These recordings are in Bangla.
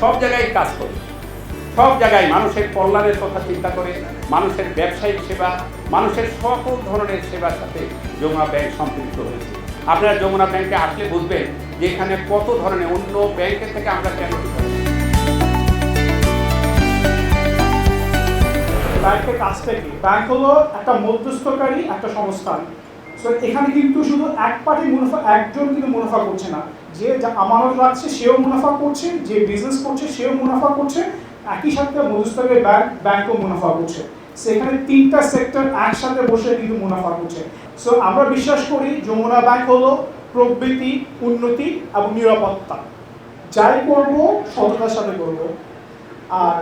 সব জায়গায় কাজ করে, সব জায়গায় মানুষের কল্যাণের কথা চিন্তা করে, মানুষের ব্যবসায়িক সেবা, মানুষের সকল ধরনের সেবার সাথে যমুনা ব্যাংক সম্পৃক্ত হয়েছে। আপনারা যমুনা ব্যাংকে আসলে বুঝবেন যে এখানে কত ধরনের অন্য ব্যাংকের থেকে আমরা কেন ব্যাংকের কাজটা কি? ব্যাংক হলো একটা মধ্যস্থকারী একটা সংস্থান। সো এখানে কিন্তু শুধু এক পার্টি মুনাফা, একজন কিন্তু মুনাফা করছে না, যে আমানত রাখছে সেও মুনাফা করছে, যে বিজনেস করছে সেও মুনাফা করছে, একই সাথে মধ্যস্থকারী ব্যাংকও মুনাফা করছে। সেখানে তিনটা সেক্টর একসাথে বসে কিন্তু মুনাফা করছে। সো আমরা বিশ্বাস করি যমুনা ব্যাংক হলো প্রবৃত্তি, উন্নতি এবং নিরাপত্তা। যাই করব সততার সাথে করব, আর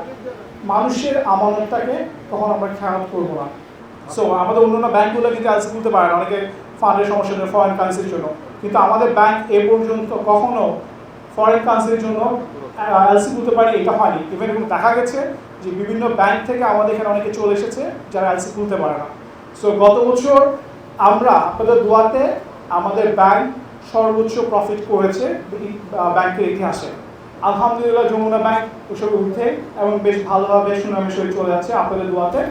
মানুষের আমানতটাকে কখন আমরা খেয়াল করবো না। সো আমাদের অন্যান্য ব্যাংকগুলো কিন্তু এলসি খুলতে পারে না, অনেকে ফান্ডের সমস্যা জন্য, ফরেন কারেন্সির জন্য, কিন্তু আমাদের ব্যাংক এ পর্যন্ত কখনো ফরেন কারেন্সির জন্য এলসি খুলতে পারি এটা হয়নি। ইভেন দেখা গেছে যে বিভিন্ন ব্যাংক থেকে আমাদের এখানে অনেকে চলে এসেছে যারা এলসি খুলতে পারে না। সো গত বছর আমরা আপনাদের দোয়াতে আমাদের ব্যাংক সর্বোচ্চ প্রফিট করেছে ব্যাংকের ইতিহাসে। আলহামদুলিল্লাহ যমুনা ব্যাংক ওসব উঠে এবং বেশ ভালোভাবে সুনামের সহিত চলে যাচ্ছে আপনাদের দোয়াতে।